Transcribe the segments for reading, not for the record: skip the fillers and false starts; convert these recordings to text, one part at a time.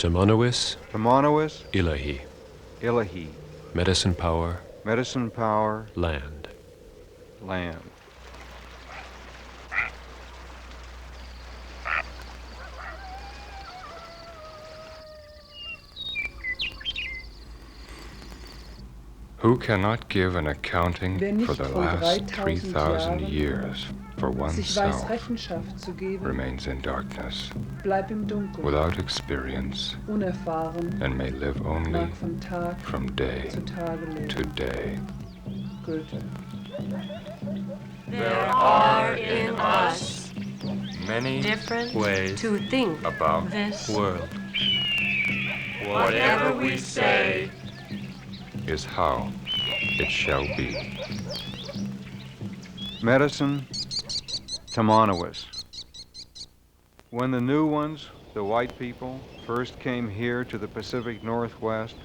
Tamanawis, Tamanawis, Illahee, Illahee, medicine power, medicine power, land. land. Who cannot give an accounting for the last 3,000 years for oneself remains in darkness, without experience, and may live only from day to day. There are in us Many different ways to think about this world whatever we say is how it shall be. Medicine, Tamanawis. When the new ones, the white people, first came here to the Pacific Northwest,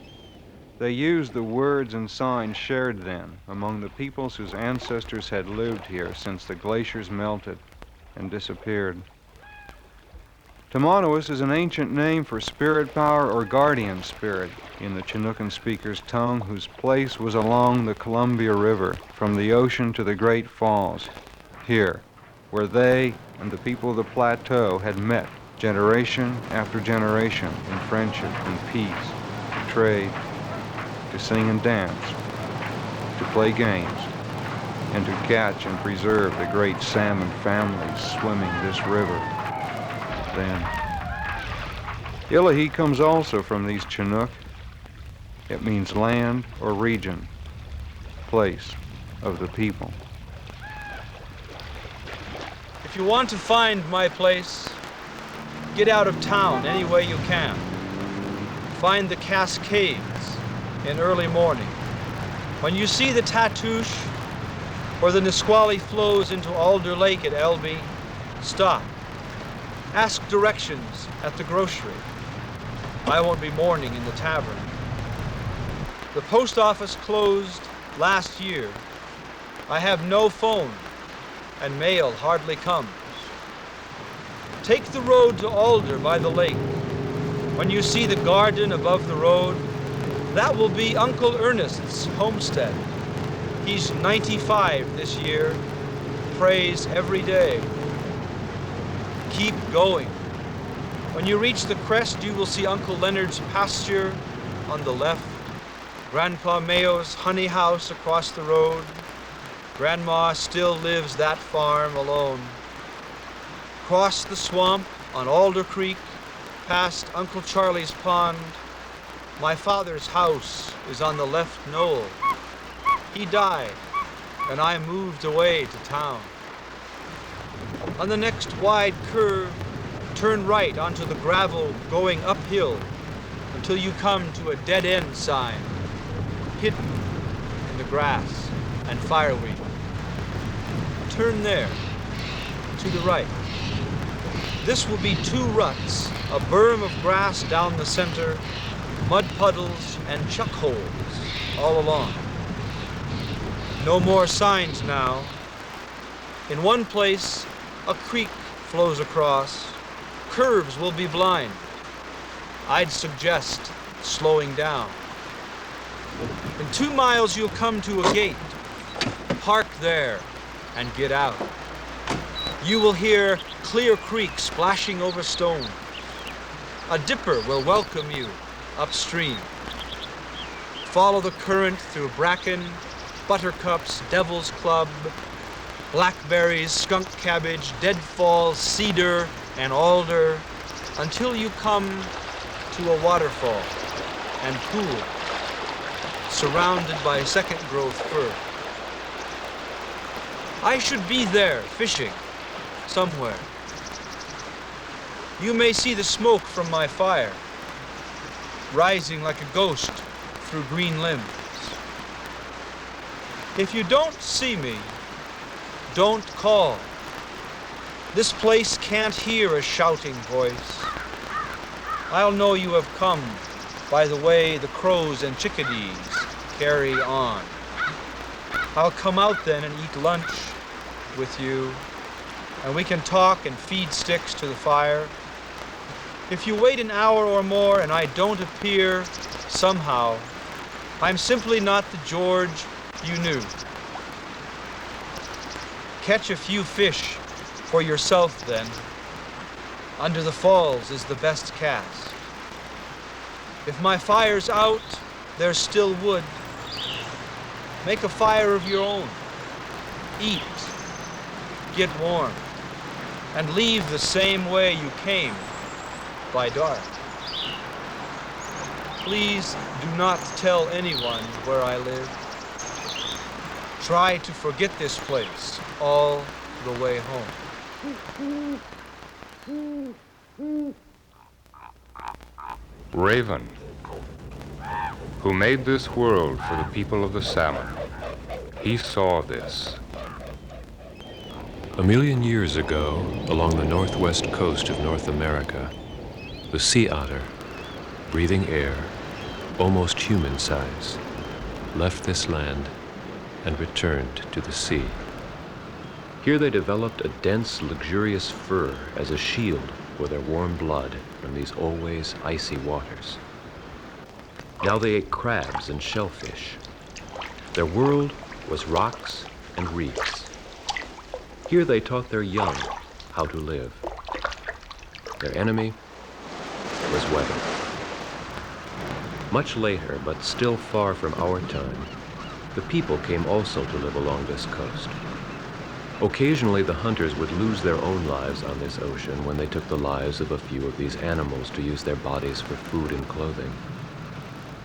they used the words and signs shared then among the peoples whose ancestors had lived here since the glaciers melted and disappeared. Tamanawis is an ancient name for spirit power or guardian spirit in the Chinook speaker's tongue, whose place was along the Columbia River, from the ocean to the Great Falls, here, where they and the people of the plateau had met generation after generation in friendship and peace, to trade, to sing and dance, to play games, and to catch and preserve the great salmon families swimming this river. Then, Illahee comes also from these Chinook. It means land or region, place of the people. If you want to find my place, get out of town any way you can. Find the Cascades in early morning. When you see the Tatoosh or the Nisqually flows into Alder Lake at Elby, stop. Ask directions at the grocery. I won't be mourning in the tavern. The post office closed last year. I have no phone, and mail hardly comes. Take the road to Alder by the lake. When you see the garden above the road, that will be Uncle Ernest's homestead. He's 95 this year, prays every day. Keep going. When you reach the crest, you will see Uncle Leonard's pasture on the left, Grandpa Mayo's honey house across the road. Grandma still lives that farm alone. Cross the swamp on Alder Creek, past Uncle Charlie's pond. My father's house is on the left knoll. He died, and I moved away to town. On the next wide curve, turn right onto the gravel going uphill until you come to a dead-end sign, hidden in the grass and fireweed. Turn there, to the right. This will be 2 ruts, a berm of grass down the center, mud puddles and chuck holes all along. No more signs now. In one place, a creek flows across. Curves will be blind. I'd suggest slowing down. In 2 miles, you'll come to a gate. Park there and get out. You will hear Clear Creek splashing over stone. A dipper will welcome you upstream. Follow the current through bracken, buttercups, devil's club, blackberries, skunk cabbage, deadfall, cedar, and alder, until you come to a waterfall and pool, surrounded by second-growth fir. I should be there fishing somewhere. You may see the smoke from my fire, rising like a ghost through green limbs. If you don't see me, don't call. This place can't hear a shouting voice. I'll know you have come by the way the crows and chickadees carry on. I'll come out then and eat lunch with you, and we can talk and feed sticks to the fire. If you wait an hour or more and I don't appear somehow, I'm simply not the George you knew. Catch a few fish for yourself then. Under the falls is the best cast. If my fire's out, there's still wood. Make a fire of your own. Eat, get warm, and leave the same way you came, by dark. Please do not tell anyone where I live. Try to forget this place all the way home. Raven, who made this world for the people of the salmon, he saw this. A million years ago, along the northwest coast of North America, the sea otter, breathing air, almost human size, left this land and returned to the sea. Here they developed a dense, luxurious fur as a shield for their warm blood from these always icy waters. Now they ate crabs and shellfish. Their world was rocks and reefs. Here they taught their young how to live. Their enemy was weather. Much later, but still far from our time, the people came also to live along this coast. Occasionally, the hunters would lose their own lives on this ocean when they took the lives of a few of these animals to use their bodies for food and clothing.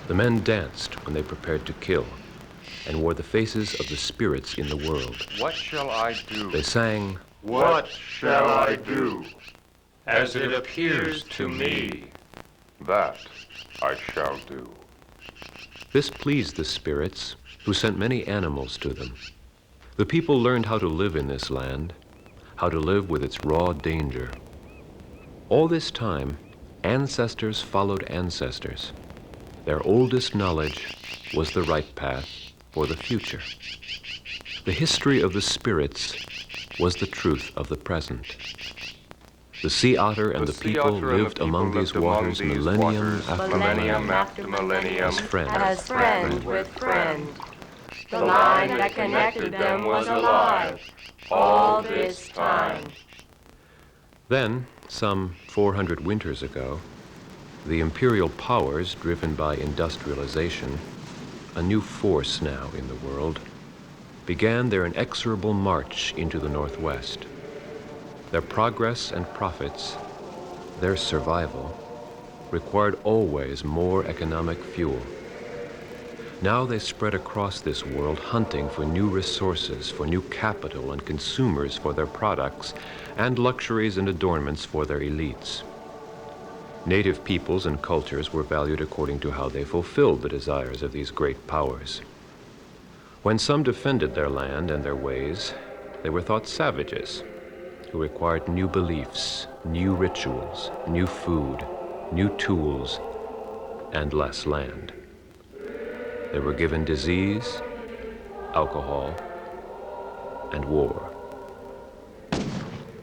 The men danced when they prepared to kill and wore the faces of the spirits in the world. What shall I do? They sang, What shall I do? As it appears to me. That I shall do. This pleased the spirits, who sent many animals to them. The people learned how to live in this land, how to live with its raw danger. All this time, ancestors followed ancestors. Their oldest knowledge was the right path for the future. The history of the spirits was the truth of the present. The sea otter and the people lived among these waters millennium after millennium as Friend with friend. The line that connected them was alive all this time. Then, some 400 winters ago, the imperial powers, driven by industrialization, a new force now in the world, began their inexorable march into the Northwest. Their progress and profits, their survival, required always more economic fuel. Now they spread across this world hunting for new resources, for new capital and consumers for their products, and luxuries and adornments for their elites. Native peoples and cultures were valued according to how they fulfilled the desires of these great powers. When some defended their land and their ways, they were thought savages, who required new beliefs, new rituals, new food, new tools, and less land. They were given disease, alcohol, and war.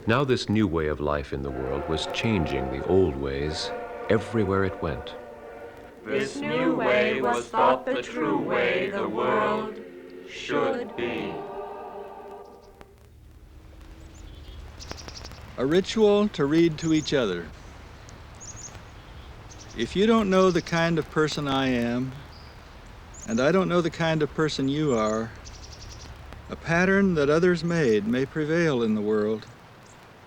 Now this new way of life in the world was changing the old ways everywhere it went. This new way was thought the true way the world should be. A ritual to read to each other. If you don't know the kind of person I am, and I don't know the kind of person you are, a pattern that others made may prevail in the world,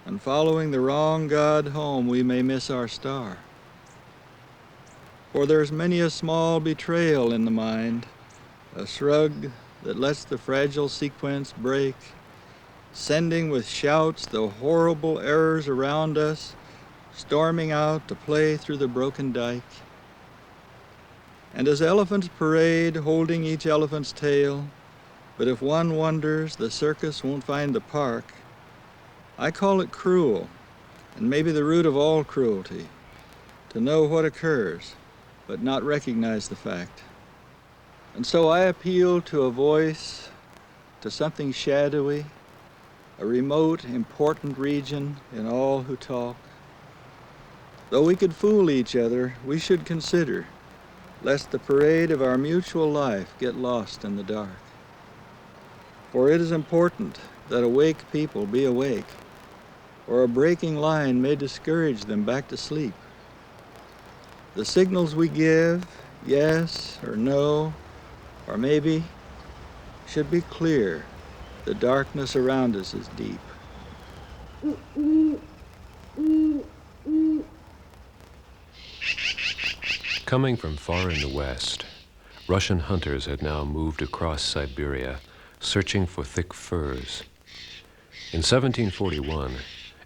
and following the wrong God home we may miss our star. For there's many a small betrayal in the mind, a shrug that lets the fragile sequence break, sending with shouts the horrible errors around us, storming out to play through the broken dike. And as elephants parade, holding each elephant's tail, but if one wonders, the circus won't find the park, I call it cruel, and maybe the root of all cruelty, to know what occurs, but not recognize the fact. And so I appeal to a voice, to something shadowy, a remote, important region in all who talk. Though we could fool each other, we should consider, lest the parade of our mutual life get lost in the dark. For it is important that awake people be awake, or a breaking line may discourage them back to sleep. The signals we give, yes or no, or maybe, should be clear. The darkness around us is deep. Coming from far in the west, Russian hunters had now moved across Siberia, searching for thick furs. In 1741,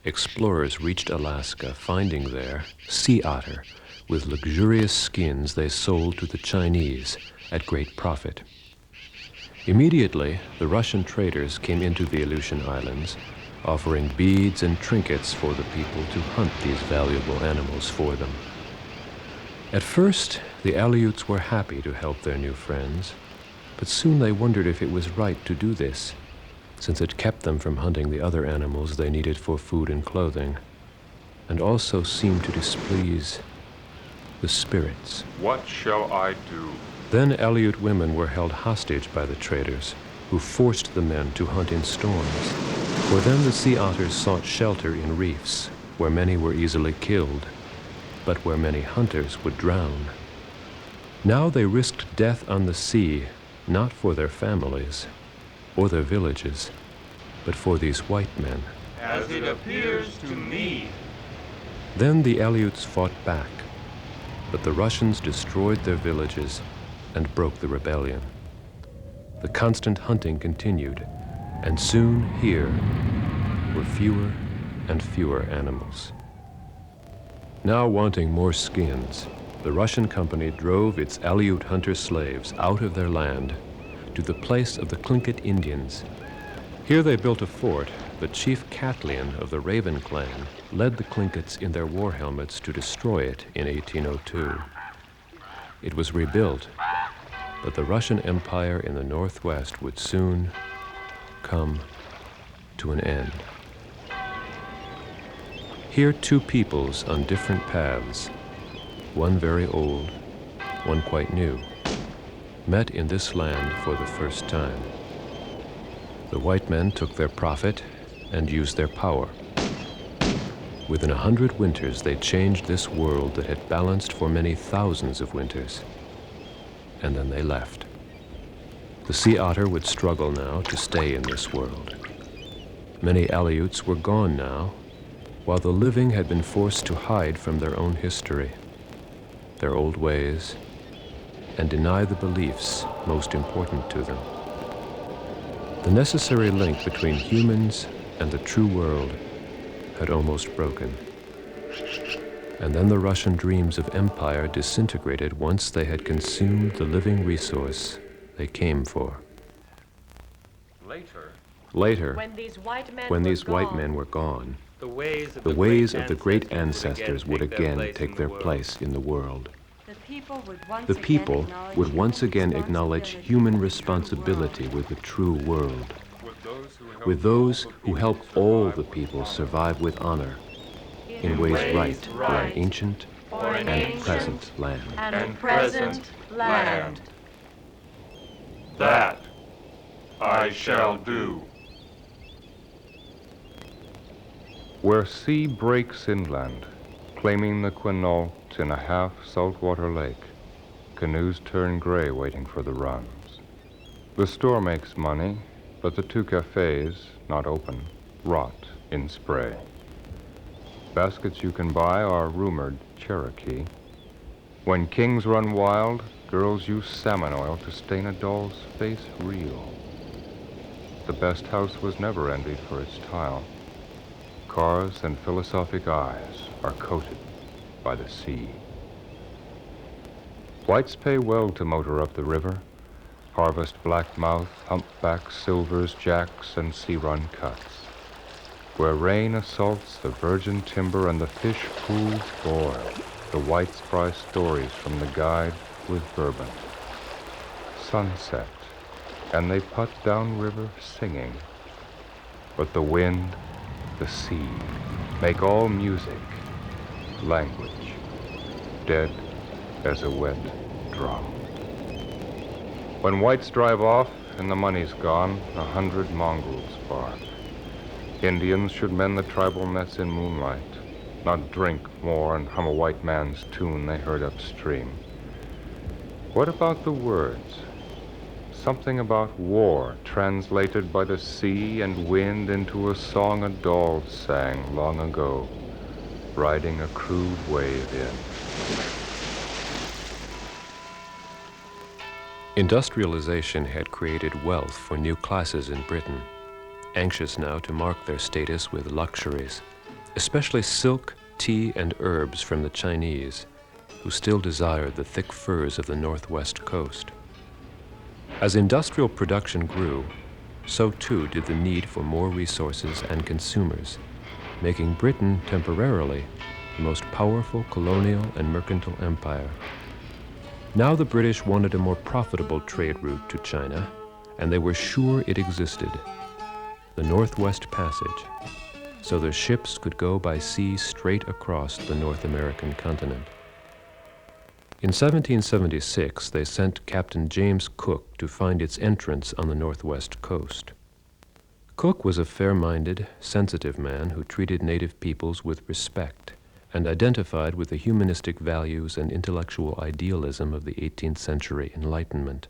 explorers reached Alaska, finding there sea otter with luxurious skins they sold to the Chinese at great profit. Immediately, the Russian traders came into the Aleutian Islands, offering beads and trinkets for the people to hunt these valuable animals for them. At first, the Aleuts were happy to help their new friends, but soon they wondered if it was right to do this, since it kept them from hunting the other animals they needed for food and clothing, and also seemed to displease the spirits. What shall I do? Then Aleut women were held hostage by the traders, who forced the men to hunt in storms. For them the sea otters sought shelter in reefs, where many were easily killed, but where many hunters would drown. Now they risked death on the sea, not for their families or their villages, but for these white men. As it appears to me. Then the Aleuts fought back, but the Russians destroyed their villages and broke the rebellion. The constant hunting continued, and soon here were fewer and fewer animals. Now wanting more skins, the Russian company drove its Aleut hunter slaves out of their land to the place of the Tlingit Indians. Here they built a fort, but Chief Catlian of the Raven clan led the Tlinkits in their war helmets to destroy it in 1802. It was rebuilt, but the Russian Empire in the northwest would soon come to an end. Here two peoples on different paths, one very old, one quite new, met in this land for the first time. The white men took their profit and used their power. Within 100 winters, they changed this world that had balanced for many thousands of winters, and then they left. The sea otter would struggle now to stay in this world. Many Aleuts were gone now, while the living had been forced to hide from their own history, their old ways, and deny the beliefs most important to them. The necessary link between humans and the true world had almost broken. And then the Russian dreams of empire disintegrated once they had consumed the living resource they came for. Later, when these white men were gone, the ways of the great ancestors would again take their place in the world. The people would once again acknowledge human responsibility with the true world, with those who help all the people survive with honor in ways right for an ancient and present land. That I shall do. Where sea breaks inland, claiming the quinault in a half-saltwater lake, canoes turn gray waiting for the runs. The store makes money, but the two cafes, not open, rot in spray. Baskets you can buy are rumored Cherokee. When kings run wild, girls use salmon oil to stain a doll's face real. The best house was never envied for its tile. Cars and philosophic eyes are coated by the sea. Whites pay well to motor up the river, harvest blackmouth, humpbacks, silvers, jacks, and sea-run cuts. Where rain assaults the virgin timber and the fish pools boil, the whites cry stories from the guide with bourbon. Sunset, and they putt downriver singing. But the wind, the sea, make all music language, dead as a wet drum. When whites drive off and the money's gone, 100 mongrels bark. Indians should mend the tribal nets in moonlight, not drink more and hum a white man's tune they heard upstream. What about the words? Something about war translated by the sea and wind into a song a doll sang long ago, riding a crude wave in. Industrialization had created wealth for new classes in Britain, anxious now to mark their status with luxuries, especially silk, tea, and herbs from the Chinese, who still desired the thick furs of the northwest coast. As industrial production grew, so too did the need for more resources and consumers, making Britain temporarily the most powerful colonial and mercantile empire. Now the British wanted a more profitable trade route to China, and they were sure it existed, the Northwest Passage, so their ships could go by sea straight across the North American continent. In 1776, they sent Captain James Cook to find its entrance on the northwest coast. Cook was a fair-minded, sensitive man who treated native peoples with respect and identified with the humanistic values and intellectual idealism of the 18th century Enlightenment.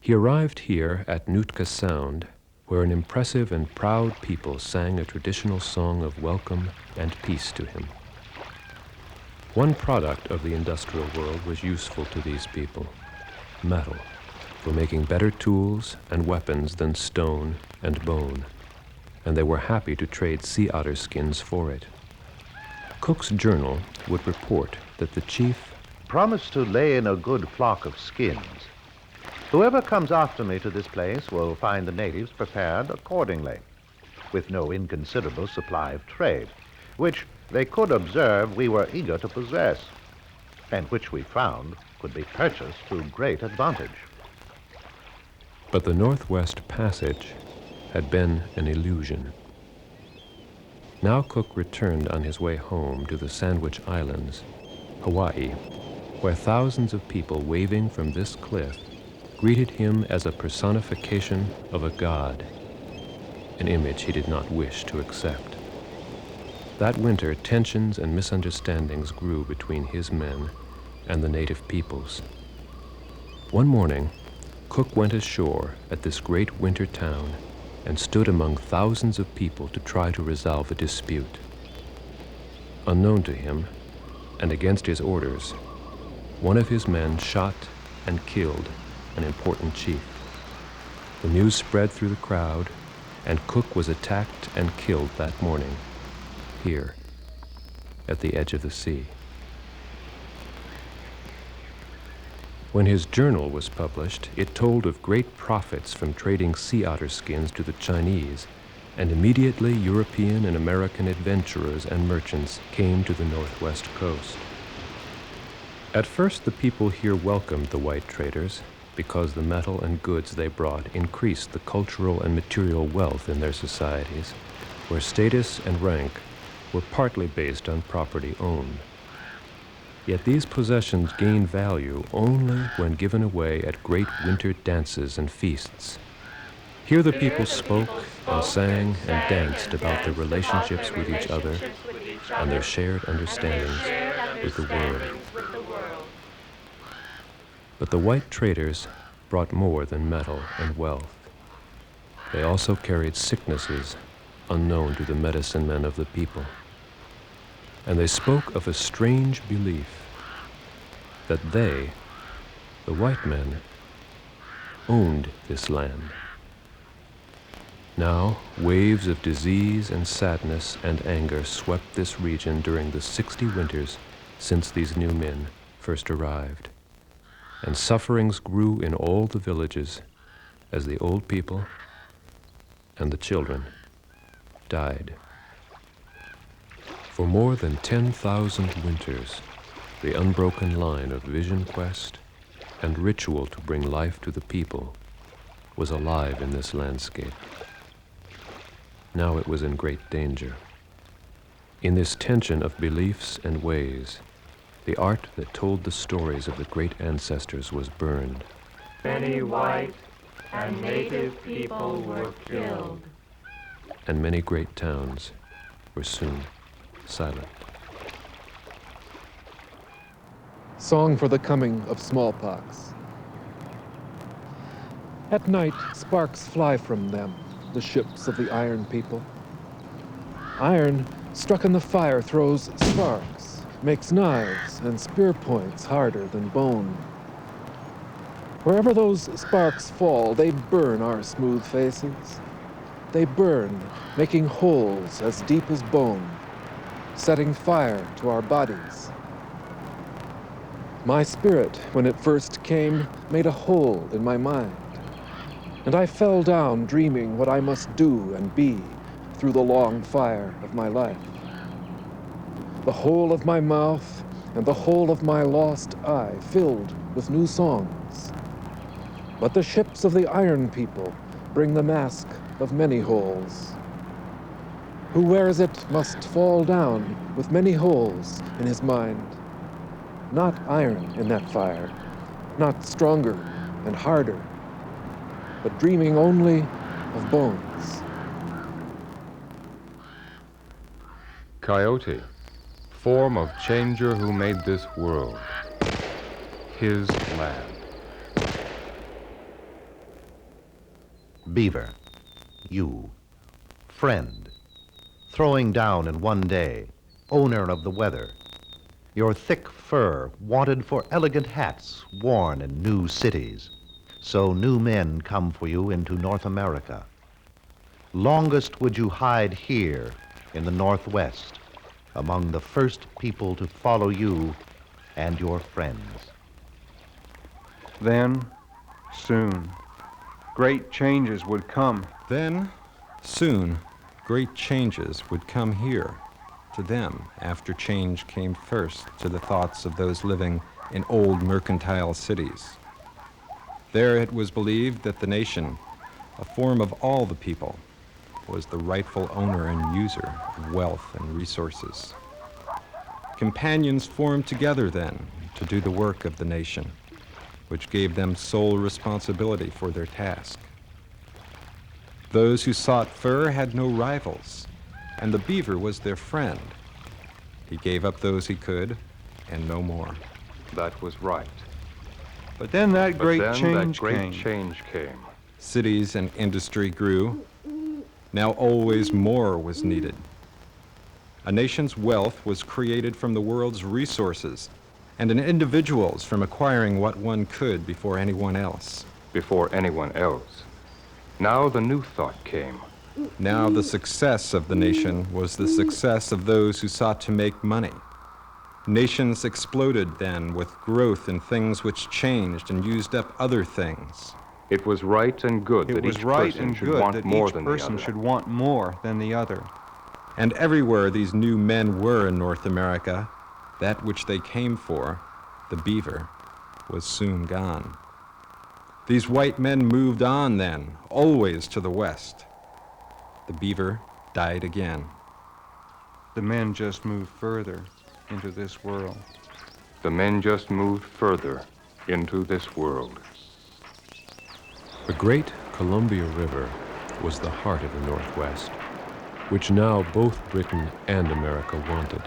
He arrived here at Nootka Sound, where an impressive and proud people sang a traditional song of welcome and peace to him. One product of the industrial world was useful to these people, metal, for making better tools and weapons than stone and bone, and they were happy to trade sea otter skins for it. Cook's journal would report that the chief promised to lay in a good flock of skins. Whoever comes after me to this place will find the natives prepared accordingly, with no inconsiderable supply of trade, which they could observe we were eager to possess, and which we found could be purchased to great advantage. But the Northwest Passage had been an illusion. Now Cook returned on his way home to the Sandwich Islands, Hawaii, where thousands of people waving from this cliff greeted him as a personification of a god, an image he did not wish to accept. That winter, tensions and misunderstandings grew between his men and the native peoples. One morning, Cook went ashore at this great winter town and stood among thousands of people to try to resolve a dispute. Unknown to him, and against his orders, one of his men shot and killed an important chief. The news spread through the crowd, and Cook was attacked and killed that morning, here, at the edge of the sea. When his journal was published, it told of great profits from trading sea otter skins to the Chinese, and immediately European and American adventurers and merchants came to the northwest coast. At first, the people here welcomed the white traders because the metal and goods they brought increased the cultural and material wealth in their societies, where status and rank were partly based on property owned. Yet these possessions gained value only when given away at great winter dances and feasts. Here the people spoke and sang and danced about their relationships with each other and their shared understandings with the world. But the white traders brought more than metal and wealth. They also carried sicknesses unknown to the medicine men of the people. And they spoke of a strange belief that they, the white men, owned this land. Now, waves of disease and sadness and anger swept this region during the 60 winters since these new men first arrived. And sufferings grew in all the villages as the old people and the children died. For more than 10,000 winters, the unbroken line of vision quest and ritual to bring life to the people was alive in this landscape. Now it was in great danger. In this tension of beliefs and ways, the art that told the stories of the great ancestors was burned. Many white and native people were killed. And many great towns were soon silent. Song for the coming of smallpox. At night, sparks fly from them, the ships of the iron people. Iron, struck in the fire, throws sparks, makes knives and spear points harder than bone. Wherever those sparks fall, they burn our smooth faces. They burn, making holes as deep as bone, setting fire to our bodies. My spirit, when it first came, made a hole in my mind, and I fell down dreaming what I must do and be through the long fire of my life. The hole of my mouth and the hole of my lost eye filled with new songs. But the ships of the iron people bring the mask of many holes. Who wears it must fall down with many holes in his mind. Not iron in that fire, not stronger and harder, but dreaming only of bones. Coyote, form of changer who made this world, his land. Beaver, you, friend, throwing down in one day, owner of the weather, your thick fur wanted for elegant hats worn in new cities, so new men come for you into North America. Longest would you hide here in the Northwest, among the first people to follow you and your friends. Then, soon, great changes would come. Then, soon, great changes would come here, to them, after change came first to the thoughts of those living in old mercantile cities. There it was believed that the nation, a form of all the people, was the rightful owner and user of wealth and resources. Companions formed together then to do the work of the nation, which gave them sole responsibility for their task. Those who sought fur had no rivals, and the beaver was their friend. He gave up those he could, and no more. That was right. But then that great change came. Cities and industry grew. Now always more was needed. A nation's wealth was created from the world's resources, and an individual's from acquiring what one could before anyone else. Before anyone else. Now the new thought came. Now the success of the nation was the success of those who sought to make money. Nations exploded then with growth in things which changed and used up other things. It was right and good that each person should want more than the other. Should want more than the other. And everywhere these new men were in North America, that which they came for, the beaver, was soon gone. These white men moved on then, always to the west. The beaver died again. The men just moved further into this world. The men just moved further into this world. The great Columbia River was the heart of the Northwest, which now both Britain and America wanted.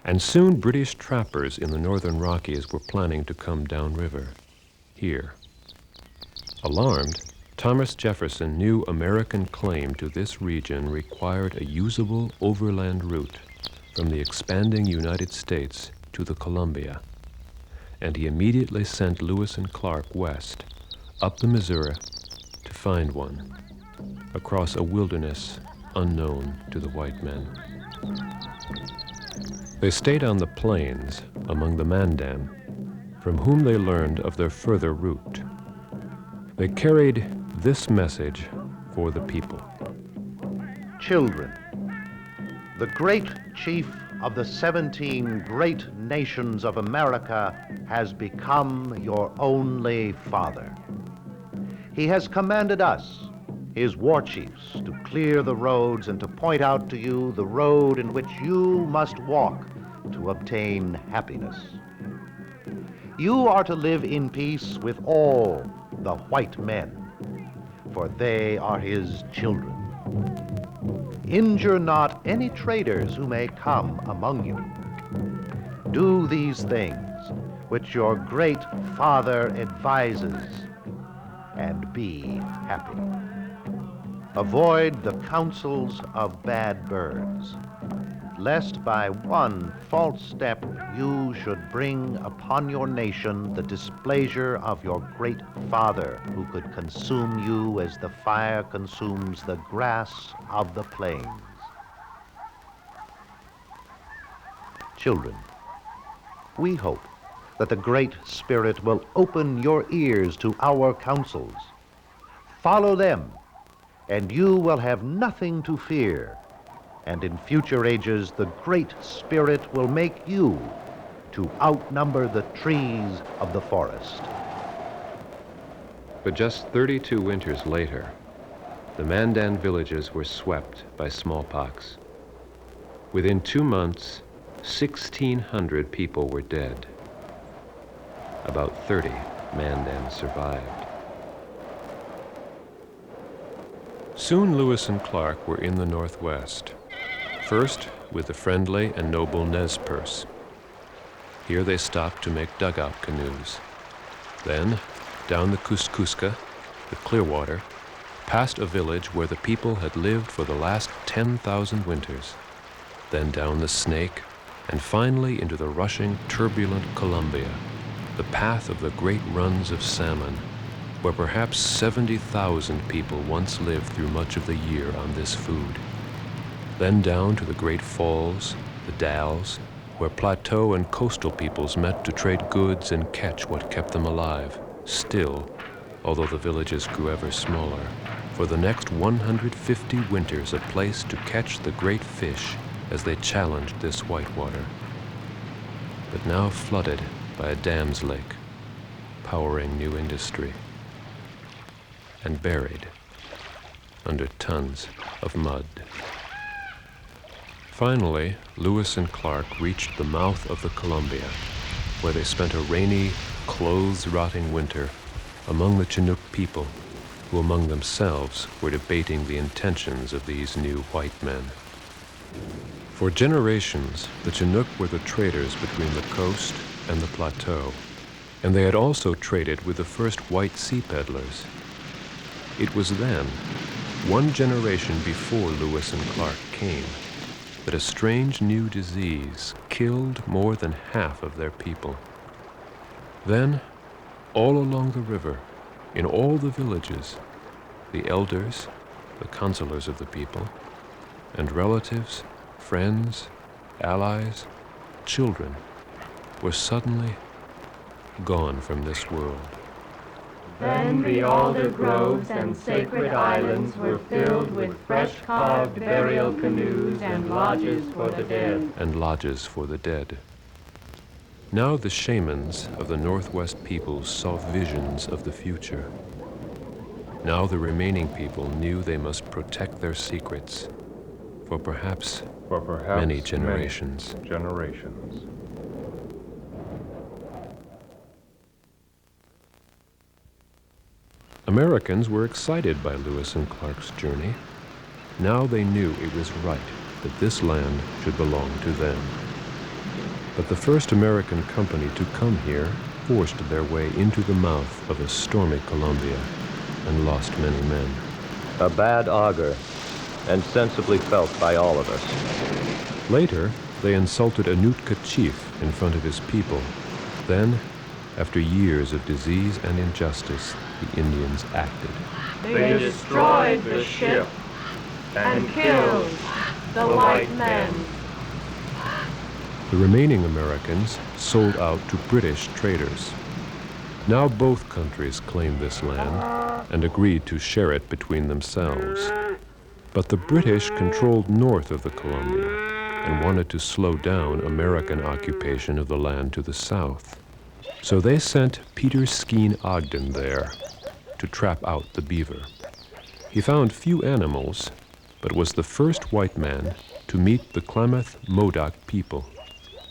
And soon British trappers in the northern Rockies were planning to come downriver, here. Alarmed, Thomas Jefferson knew American claim to this region required a usable overland route from the expanding United States to the Columbia, and he immediately sent Lewis and Clark west, up the Missouri, to find one, across a wilderness unknown to the white men. They stayed on the plains among the Mandan, from whom they learned of their further route. They carried this message for the people. Children, the great chief of the 17 great nations of America has become your only father. He has commanded us, his war chiefs to clear the roads and to point out to you the road in which you must walk to obtain happiness. You are to live in peace with all the white men, for they are his children. Injure not any traders who may come among you. Do these things which your great father advises, and be happy. Avoid the counsels of bad birds, lest by one false step you should bring upon your nation the displeasure of your great father, who could consume you as the fire consumes the grass of the plains. Children, we hope that the Great Spirit will open your ears to our counsels. Follow them, and you will have nothing to fear. And in future ages, the Great Spirit will make you to outnumber the trees of the forest. But just 32 winters later, the Mandan villages were swept by smallpox. Within 2 months, 1,600 people were dead. About 30 Mandan survived. Soon Lewis and Clark were in the Northwest. First, with the friendly and noble Nez Perce. Here they stopped to make dugout canoes. Then, down the Kuskuska, the Clearwater, past a village where the people had lived for the last 10,000 winters. Then down the Snake, and finally into the rushing, turbulent Columbia, the path of the great runs of salmon, where perhaps 70,000 people once lived through much of the year on this food. Then down to the great falls, the Dalles, where plateau and coastal peoples met to trade goods and catch what kept them alive, still, although the villages grew ever smaller, for the next 150 winters a place to catch the great fish as they challenged this whitewater. But now flooded by a dam's lake, powering new industry, and buried under tons of mud. Finally, Lewis and Clark reached the mouth of the Columbia, where they spent a rainy, clothes-rotting winter among the Chinook people, who among themselves were debating the intentions of these new white men. For generations, the Chinook were the traders between the coast and the plateau, and they had also traded with the first white sea peddlers. It was then, one generation before Lewis and Clark came, that a strange new disease killed more than half of their people. Then, all along the river, in all the villages, the elders, the counselors of the people, and relatives, friends, allies, children, were suddenly gone from this world. Then the alder groves and sacred islands were filled with fresh-carved burial canoes and lodges for the dead. And lodges for the dead. Now the shamans of the Northwest peoples saw visions of the future. Now the remaining people knew they must protect their secrets for perhaps many generations. Americans were excited by Lewis and Clark's journey. Now they knew it was right that this land should belong to them. But the first American company to come here forced their way into the mouth of a stormy Columbia and lost many men. A bad augur, and sensibly felt by all of us. Later, they insulted a Nootka chief in front of his people. Then, after years of disease and injustice, the Indians acted. They destroyed the ship and killed the white men. The remaining Americans sold out to British traders. Now both countries claimed this land and agreed to share it between themselves. But the British controlled north of the Columbia and wanted to slow down American occupation of the land to the south. So they sent Peter Skeen Ogden there to trap out the beaver. He found few animals, but was the first white man to meet the Klamath Modoc people.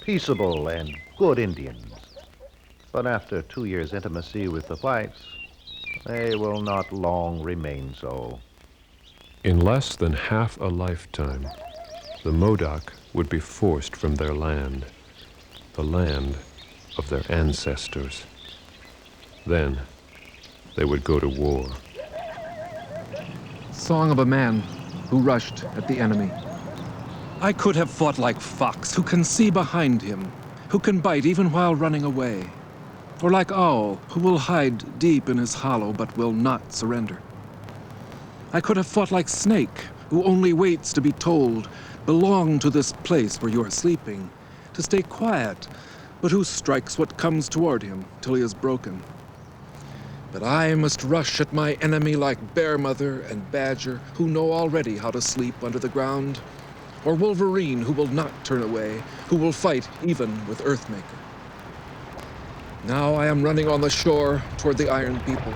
Peaceable and good Indians. But after 2 years' intimacy with the whites, they will not long remain so. In less than half a lifetime, the Modoc would be forced from their land, the land of their ancestors. Then they would go to war. Song of a man who rushed at the enemy. I could have fought like fox, who can see behind him, who can bite even while running away, or like owl, who will hide deep in his hollow but will not surrender. I could have fought like snake, who only waits to be told, belong to this place where you are sleeping, to stay quiet, but who strikes what comes toward him till he is broken. But I must rush at my enemy like bear mother and badger, who know already how to sleep under the ground, or wolverine who will not turn away, who will fight even with Earthmaker. Now I am running on the shore toward the Iron People,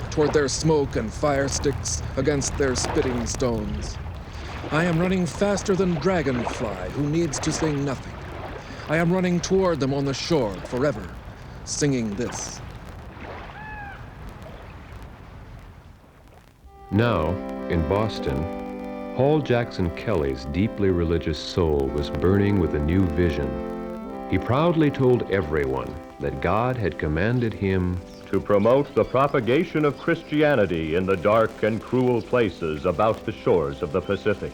toward their smoke and fire sticks against their spitting stones. I am running faster than Dragonfly, who needs to sing nothing. I am running toward them on the shore forever, singing this. Now, in Boston, Paul Jackson Kelly's deeply religious soul was burning with a new vision. He proudly told everyone that God had commanded him to promote the propagation of Christianity in the dark and cruel places about the shores of the Pacific.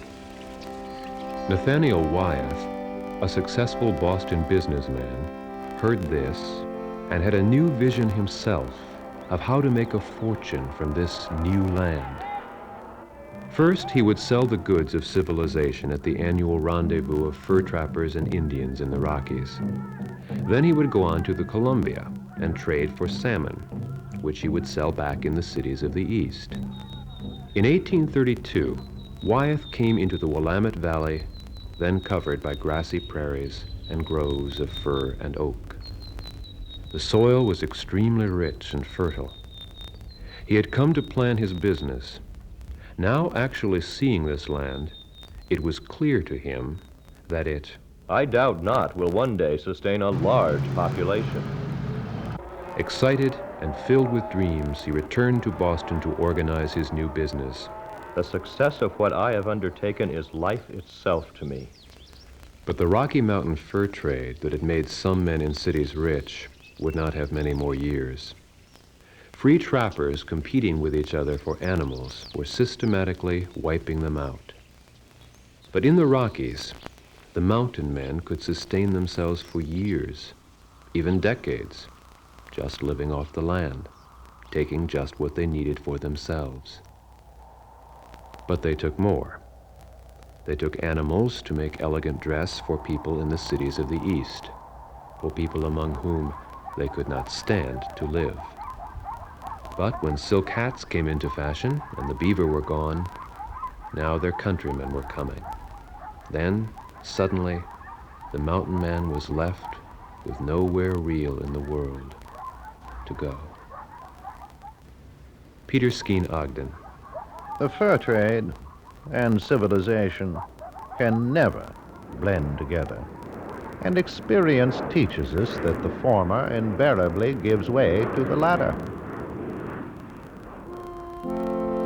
Nathaniel Wyeth, a successful Boston businessman, heard this and had a new vision himself of how to make a fortune from this new land. First, he would sell the goods of civilization at the annual rendezvous of fur trappers and Indians in the Rockies. Then he would go on to the Columbia and trade for salmon, which he would sell back in the cities of the East. In 1832, Wyeth came into the Willamette Valley, then covered by grassy prairies and groves of fir and oak. The soil was extremely rich and fertile. He had come to plan his business. Now actually seeing this land, it was clear to him that it, I doubt not, will one day sustain a large population. Excited and filled with dreams, he returned to Boston to organize his new business. The success of what I have undertaken is life itself to me. But the Rocky Mountain fur trade that had made some men in cities rich would not have many more years. Free trappers competing with each other for animals were systematically wiping them out. But in the Rockies, the mountain men could sustain themselves for years, even decades, just living off the land, taking just what they needed for themselves. But they took more. They took animals to make elegant dress for people in the cities of the East, for people among whom they could not stand to live. But when silk hats came into fashion and the beaver were gone, now their countrymen were coming. Then, suddenly, the mountain man was left with nowhere real in the world to go. Peter Skeen Ogden. The fur trade and civilization can never blend together, and experience teaches us that the former invariably gives way to the latter.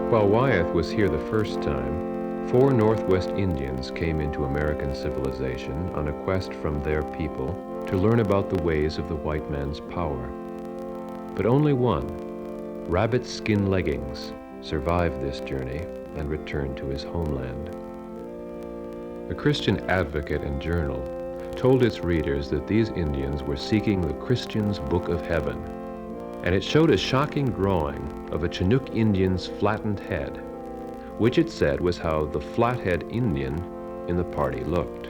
While Wyeth was here the first time, 4 Northwest Indians came into American civilization on a quest from their people to learn about the ways of the white man's power. But only one, Rabbit Skin Leggings, survived this journey and returned to his homeland. The Christian Advocate and Journal told its readers that these Indians were seeking the Christian's Book of Heaven, and it showed a shocking drawing of a Chinook Indian's flattened head, which it said was how the flathead Indian in the party looked.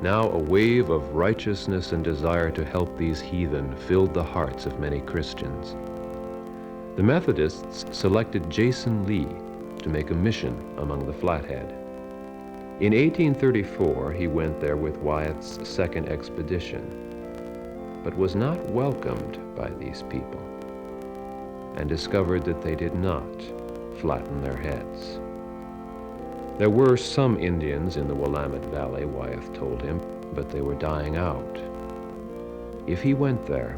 Now a wave of righteousness and desire to help these heathen filled the hearts of many Christians. The Methodists selected Jason Lee to make a mission among the Flathead. In 1834, he went there with Wyeth's second expedition, but was not welcomed by these people, and discovered that they did not flatten their heads. There were some Indians in the Willamette Valley, Wyeth told him, but they were dying out. If he went there,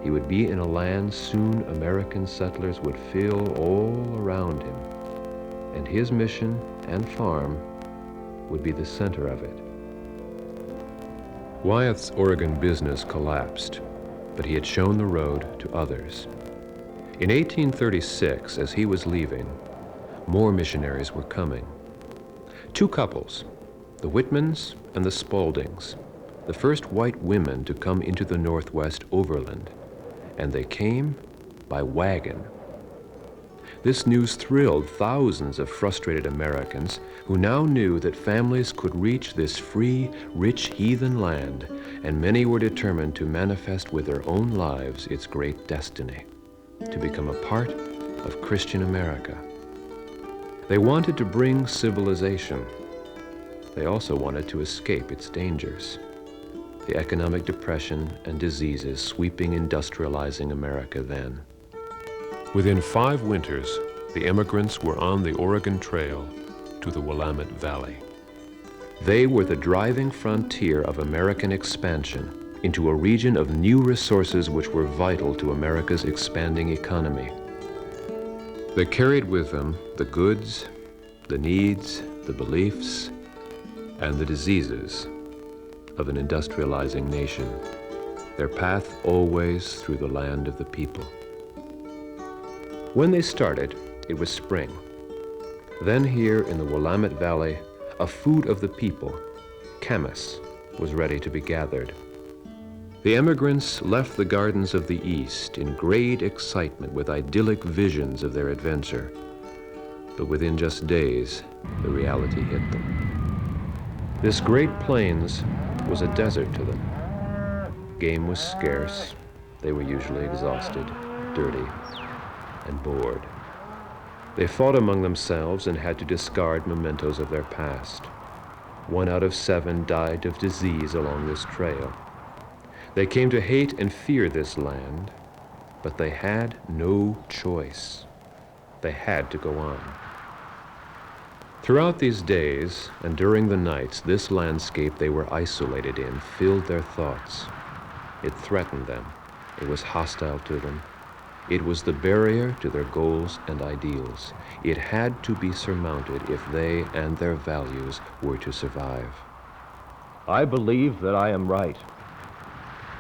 he would be in a land soon American settlers would fill all around him, and his mission and farm would be the center of it. Wyeth's Oregon business collapsed, but he had shown the road to others. In 1836, as he was leaving, more missionaries were coming. Two couples, the Whitmans and the Spauldings, the first white women to come into the Northwest overland, and they came by wagon. This news thrilled thousands of frustrated Americans who now knew that families could reach this free, rich heathen land, and many were determined to manifest with their own lives its great destiny, to become a part of Christian America. They wanted to bring civilization. They also wanted to escape its dangers, the economic depression and diseases sweeping industrializing America then. Within 5 winters, the immigrants were on the Oregon Trail to the Willamette Valley. They were the driving frontier of American expansion into a region of new resources which were vital to America's expanding economy. They carried with them the goods, the needs, the beliefs, and the diseases of an industrializing nation, their path always through the land of the people. When they started, it was spring. Then here in the Willamette Valley, a food of the people, camas, was ready to be gathered. The emigrants left the gardens of the East in great excitement with idyllic visions of their adventure. But within just days, the reality hit them. This great plains was a desert to them. Game was scarce. They were usually exhausted, dirty, and bored. They fought among themselves and had to discard mementos of their past. 1 out of 7 died of disease along this trail. They came to hate and fear this land, but they had no choice. They had to go on. Throughout these days and during the nights, this landscape they were isolated in filled their thoughts. It threatened them. It was hostile to them. It was the barrier to their goals and ideals. It had to be surmounted if they and their values were to survive. I believe that I am right.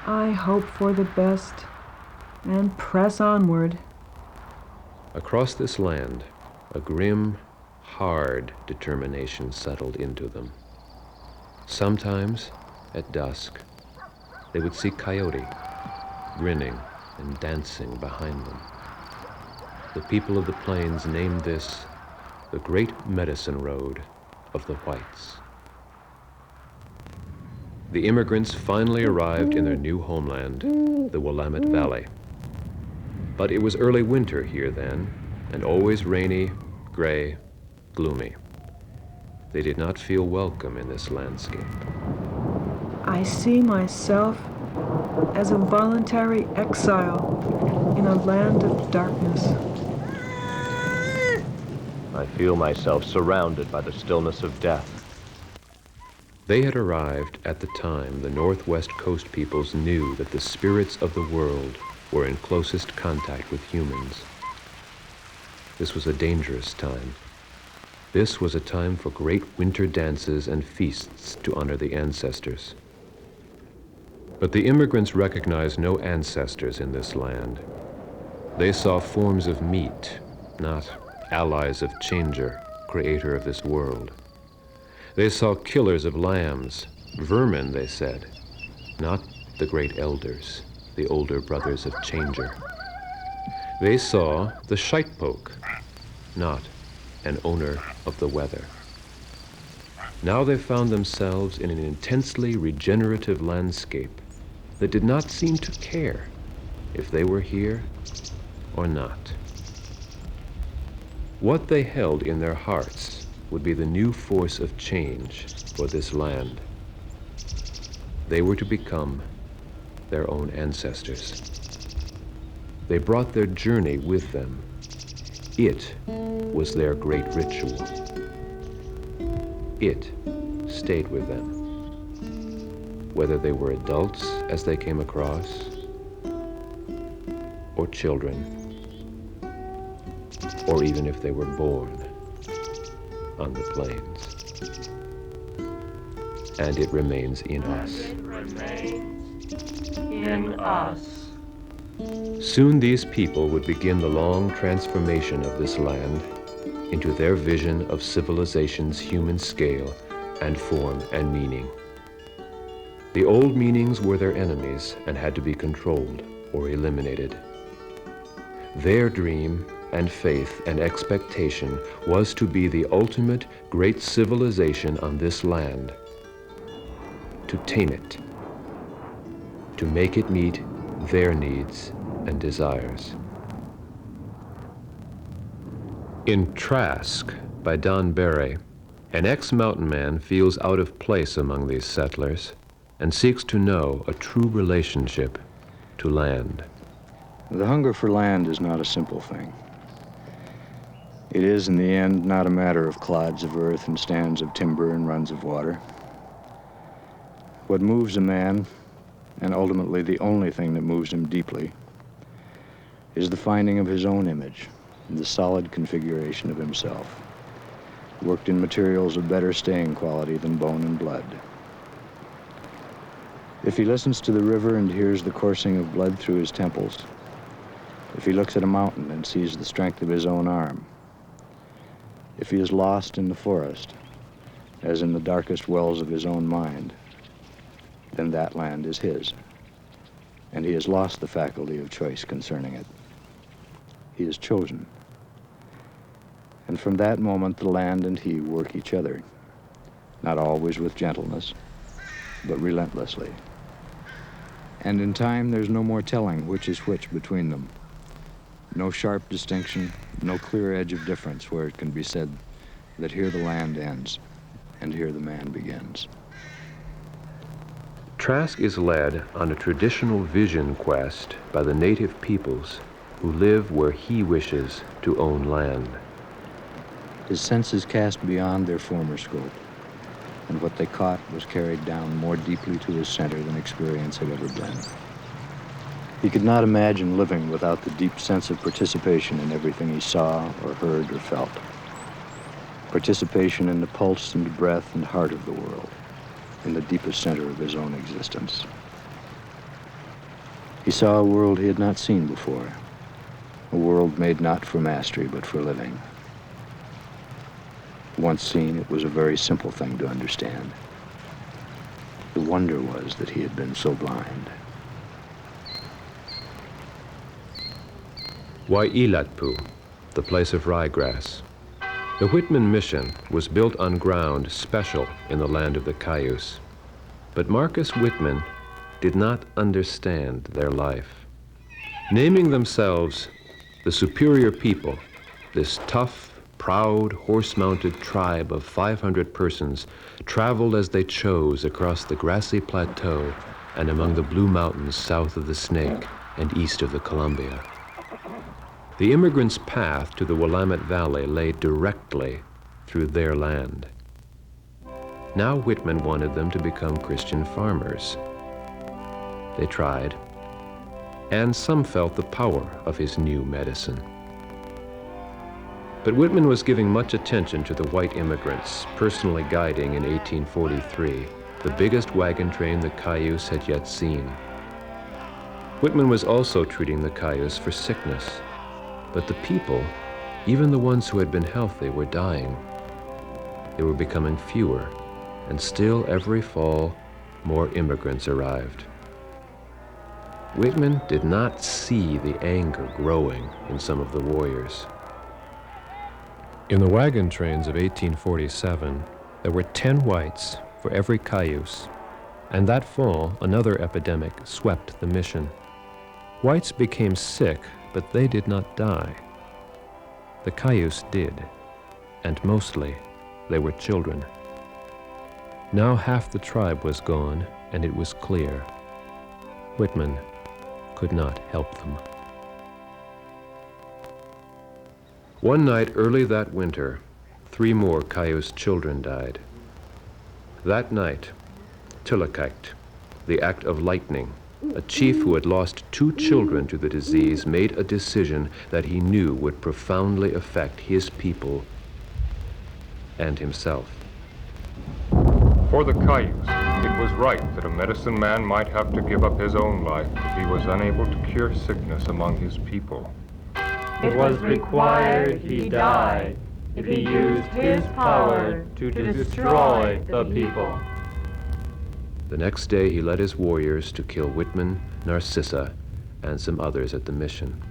I hope for the best and press onward. Across this land, a grim, hard determination settled into them. Sometimes, at dusk, they would see Coyote, grinning and dancing behind them. The people of the plains named this the Great Medicine Road of the Whites. The immigrants finally arrived in their new homeland, the Willamette Valley. But it was early winter here then, and always rainy, gray, gloomy. They did not feel welcome in this landscape. I see myself as a voluntary exile in a land of darkness. I feel myself surrounded by the stillness of death. They had arrived at the time the Northwest Coast peoples knew that the spirits of the world were in closest contact with humans. This was a dangerous time. This was a time for great winter dances and feasts to honor the ancestors. But the immigrants recognized no ancestors in this land. They saw forms of meat, not allies of Changer, creator of this world. They saw killers of lambs, vermin, they said, not the great elders, the older brothers of Changer. They saw the shitepoke, not an owner of the weather. Now they found themselves in an intensely regenerative landscape that did not seem to care if they were here or not. What they held in their hearts would be the new force of change for this land. They were to become their own ancestors. They brought their journey with them, It was their great ritual. It stayed with them, whether they were adults as they came across, or children, or even if they were born on the plains. And it remains in us. It remains in us. Soon these people would begin the long transformation of this land into their vision of civilization's human scale and form and meaning. The old meanings were their enemies and had to be controlled or eliminated. Their dream and faith and expectation was to be the ultimate great civilization on this land, to tame it, to make it meet their needs and desires. In Trask by Don Barry, an ex-mountain man feels out of place among these settlers and seeks to know a true relationship to land. The hunger for land is not a simple thing. It is, in the end, not a matter of clods of earth and stands of timber and runs of water. What moves a man, and ultimately the only thing that moves him deeply, is the finding of his own image, the solid configuration of himself, worked in materials of better staying quality than bone and blood. If he listens to the river and hears the coursing of blood through his temples, if he looks at a mountain and sees the strength of his own arm, if he is lost in the forest, as in the darkest wells of his own mind, then that land is his, and he has lost the faculty of choice concerning it. He is chosen. And from that moment, the land and he work each other, not always with gentleness, but relentlessly. And in time, there's no more telling which is which between them. No sharp distinction, no clear edge of difference where it can be said that here the land ends and here the man begins. Trask is led on a traditional vision quest by the native peoples who live where he wishes to own land. His senses cast beyond their former scope, and what they caught was carried down more deeply to his center than experience had ever been. He could not imagine living without the deep sense of participation in everything he saw or heard or felt. Participation in the pulse and breath and heart of the world, in the deepest center of his own existence. He saw a world he had not seen before, a world made not for mastery but for living. Once seen, it was a very simple thing to understand. The wonder was that he had been so blind. Wai'ilatpu, the place of ryegrass. The Whitman mission was built on ground special in the land of the Cayuse. But Marcus Whitman did not understand their life. Naming themselves the superior people, this tough, proud, horse-mounted tribe of 500 persons traveled as they chose across the grassy plateau and among the Blue Mountains south of the Snake and east of the Columbia. The immigrants' path to the Willamette Valley lay directly through their land. Now Whitman wanted them to become Christian farmers. They tried, and some felt the power of his new medicine. But Whitman was giving much attention to the white immigrants, personally guiding in 1843 the biggest wagon train the Cayuse had yet seen. Whitman was also treating the Cayuse for sickness, but the people, even the ones who had been healthy, were dying. They were becoming fewer, and still every fall, more immigrants arrived. Whitman did not see the anger growing in some of the warriors. In the wagon trains of 1847, there were 10 whites for every Cayuse, and that fall, another epidemic swept the mission. Whites became sick, but they did not die. The Cayuse did, and mostly they were children. Now half the tribe was gone, and it was clear Whitman could not help them. One night early that winter, 3 more Cayuse children died. That night, Tillakite, the act of lightning, a chief who had lost 2 children to the disease, made a decision that he knew would profoundly affect his people and himself. For the Cayuse, it was right that a medicine man might have to give up his own life if he was unable to cure sickness among his people. It was required he die if he used his power to destroy the people. The next day he led his warriors to kill Whitman, Narcissa, and some others at the mission.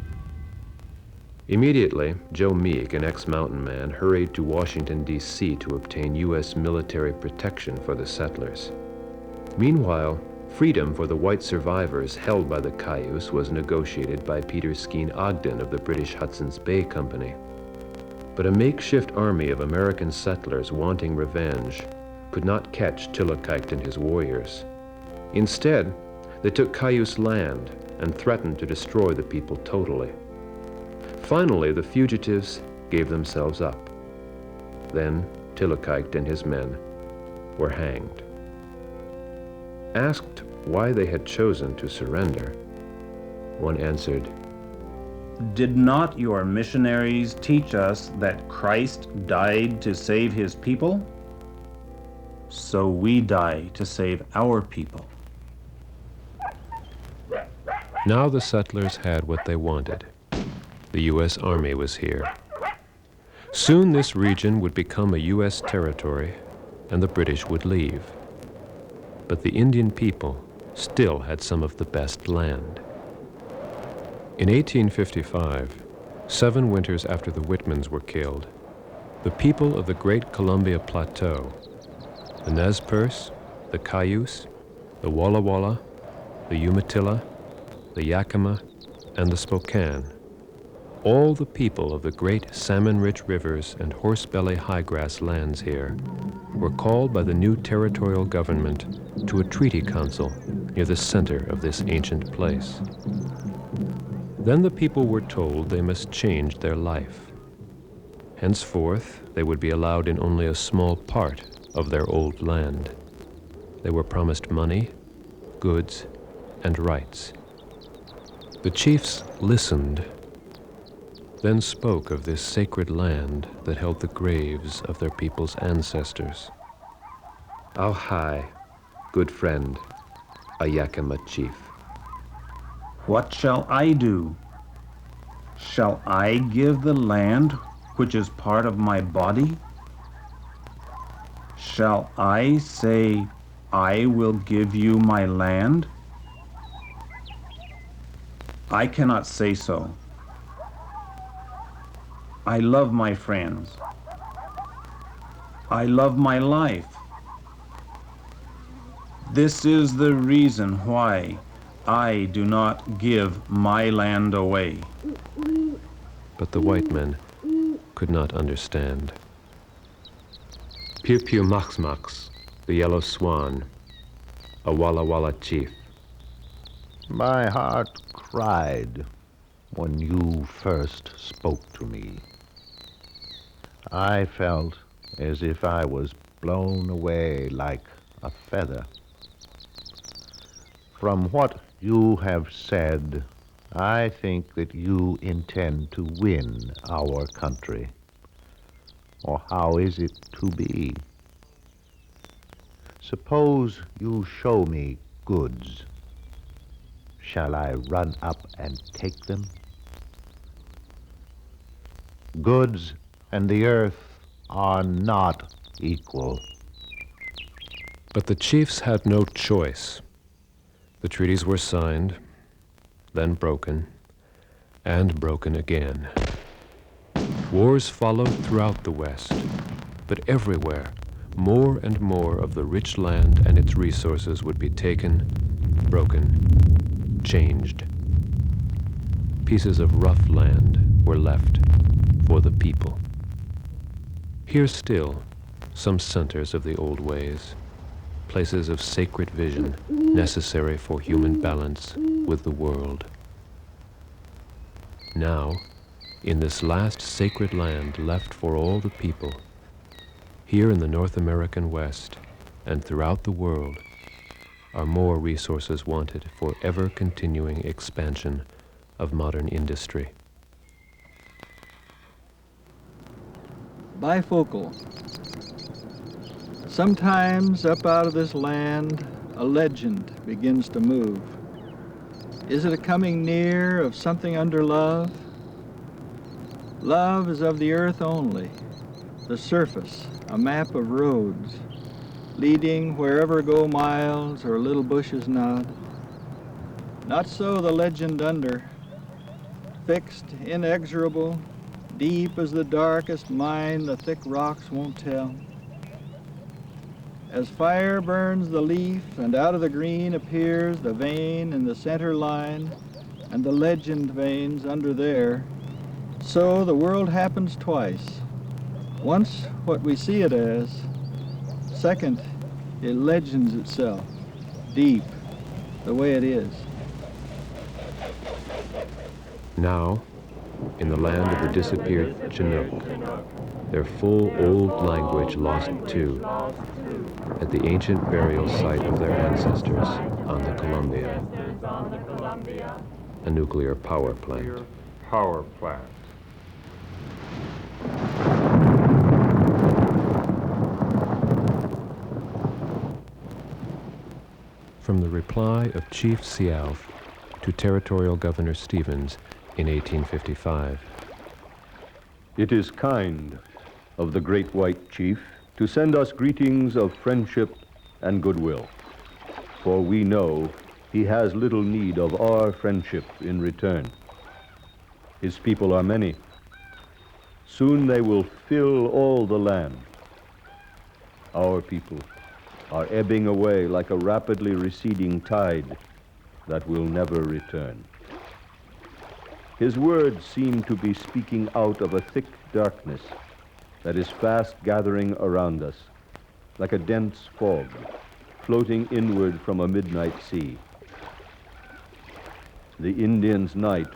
Immediately, Joe Meek, an ex-mountain man, hurried to Washington, D.C. to obtain U.S. military protection for the settlers. Meanwhile, freedom for the white survivors held by the Cayuse was negotiated by Peter Skeen Ogden of the British Hudson's Bay Company. But a makeshift army of American settlers wanting revenge could not catch Tillakite and his warriors. Instead, they took Cayuse land and threatened to destroy the people totally. Finally, the fugitives gave themselves up. Then Tillakite and his men were hanged. Asked why they had chosen to surrender, one answered, "Did not your missionaries teach us that Christ died to save his people? So we die to save our people." Now the settlers had what they wanted. The U.S. Army was here. Soon this region would become a U.S. territory, and the British would leave. But the Indian people still had some of the best land. In 1855, 7 winters after the Whitmans were killed, the people of the Great Columbia Plateau, the Nez Perce, the Cayuse, the Walla Walla, the Umatilla, the Yakima, and the Spokane, all the people of the great salmon-rich rivers and horse-belly high-grass lands here were called by the new territorial government to a treaty council near the center of this ancient place. Then the people were told they must change their life. Henceforth, they would be allowed in only a small part of their old land. They were promised money, goods, and rights. The chiefs listened, then spoke of this sacred land that held the graves of their people's ancestors. How high, good friend, a Yakima chief. What shall I do? Shall I give the land which is part of my body? Shall I say, I will give you my land? I cannot say so. I love my friends. I love my life. This is the reason why I do not give my land away. But the white men could not understand. Pew Pew Max Max, the yellow swan, a Walla Walla chief. My heart cried when you first spoke to me. I felt as if I was blown away like a feather. From what you have said, I think that you intend to win our country. Or how is it to be? Suppose you show me goods. Shall I run up and take them? Goods and the earth are not equal. But the chiefs had no choice. The treaties were signed, then broken, and broken again. Wars followed throughout the West, but everywhere, more and more of the rich land and its resources would be taken, broken, changed. Pieces of rough land were left for the people. Here still, some centers of the old ways, places of sacred vision necessary for human balance with the world. Now, in this last sacred land left for all the people, here in the North American West and throughout the world, are more resources wanted for ever-continuing expansion of modern industry. Bifocal. Sometimes up out of this land, a legend begins to move. Is it a coming near of something under love? Love is of the earth only, the surface, a map of roads, leading wherever go miles or little bushes nod. Not so the legend under, fixed, inexorable, deep as the darkest mine the thick rocks won't tell. As fire burns the leaf and out of the green appears the vein in the center line and the legend veins under there, so the world happens twice. Once what we see it as, second, it legends itself, deep, the way it is. Now, in the land of the disappeared Chinook, their full old language lost too, at the ancient burial site of their ancestors on the Columbia, a nuclear power plant. Power plant. From the reply of Chief Sealth to Territorial Governor Stevens in 1855. It is kind of the great white chief to send us greetings of friendship and goodwill, for we know he has little need of our friendship in return. His people are many. Soon they will fill all the land. Our people are ebbing away like a rapidly receding tide that will never return. His words seem to be speaking out of a thick darkness that is fast gathering around us, like a dense fog floating inward from a midnight sea. The Indian's night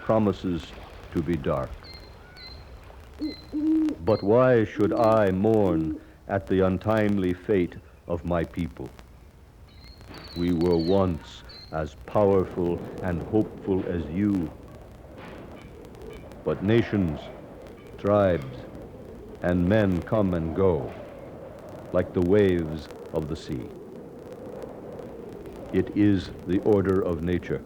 promises to be dark. But why should I mourn at the untimely fate of my people? We were once as powerful and hopeful as you. But nations, tribes, and men come and go, like the waves of the sea. It is the order of nature.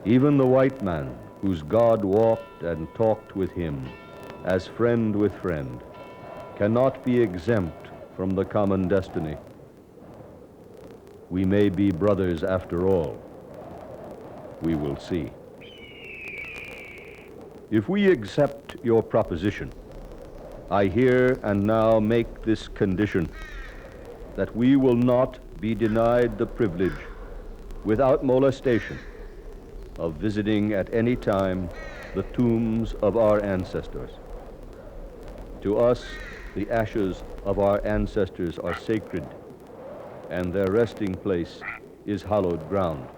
Even the white man, whose God walked and talked with him, as friend with friend, cannot be exempt from the common destiny. We may be brothers after all. We will see. If we accept your proposition, I here and now make this condition, that we will not be denied the privilege, without molestation, of visiting at any time the tombs of our ancestors. To us, the ashes of our ancestors are sacred, and their resting place is hallowed ground.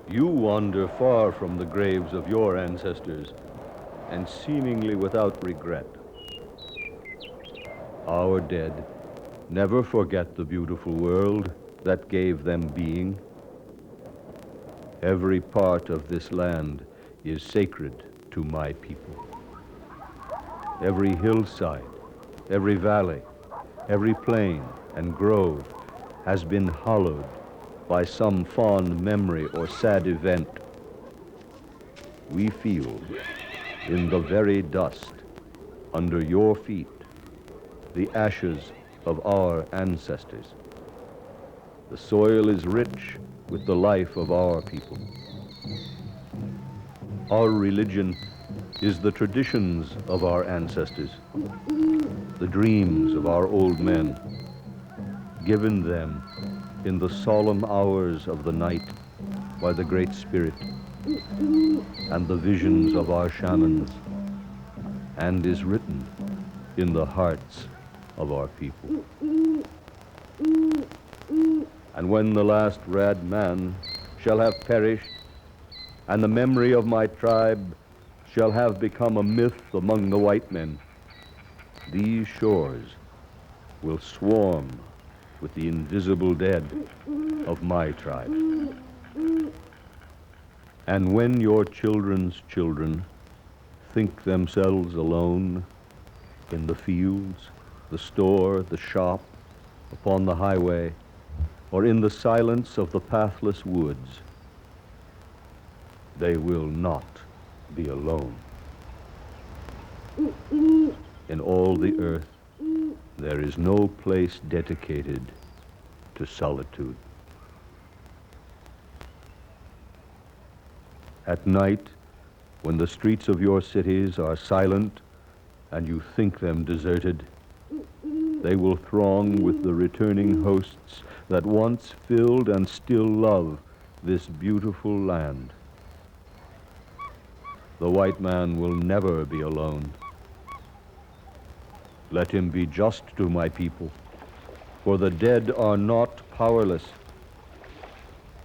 You wander far from the graves of your ancestors, and seemingly without regret. Our dead never forget the beautiful world that gave them being. Every part of this land is sacred to my people. Every hillside, every valley, every plain and grove has been hallowed by some fond memory or sad event. We feel in the very dust under your feet the ashes of our ancestors. The soil is rich with the life of our people. Our religion is the traditions of our ancestors, the dreams of our old men, given them in the solemn hours of the night by the Great Spirit, and the visions of our shamans, and is written in the hearts of our people. And when the last red man shall have perished, and the memory of my tribe shall have become a myth among the white men. These shores will swarm with the invisible dead of my tribe. And when your children's children think themselves alone in the fields, the store, the shop, upon the highway, or in the silence of the pathless woods, they will not be alone. In all the earth, there is no place dedicated to solitude. At night, when the streets of your cities are silent and you think them deserted, they will throng with the returning hosts that once filled and still love this beautiful land. The white man will never be alone. Let him be just to my people, for the dead are not powerless.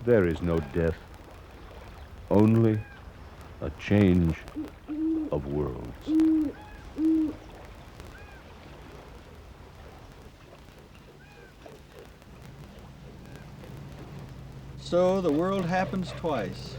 There is no death, only a change of worlds. So the world happens twice.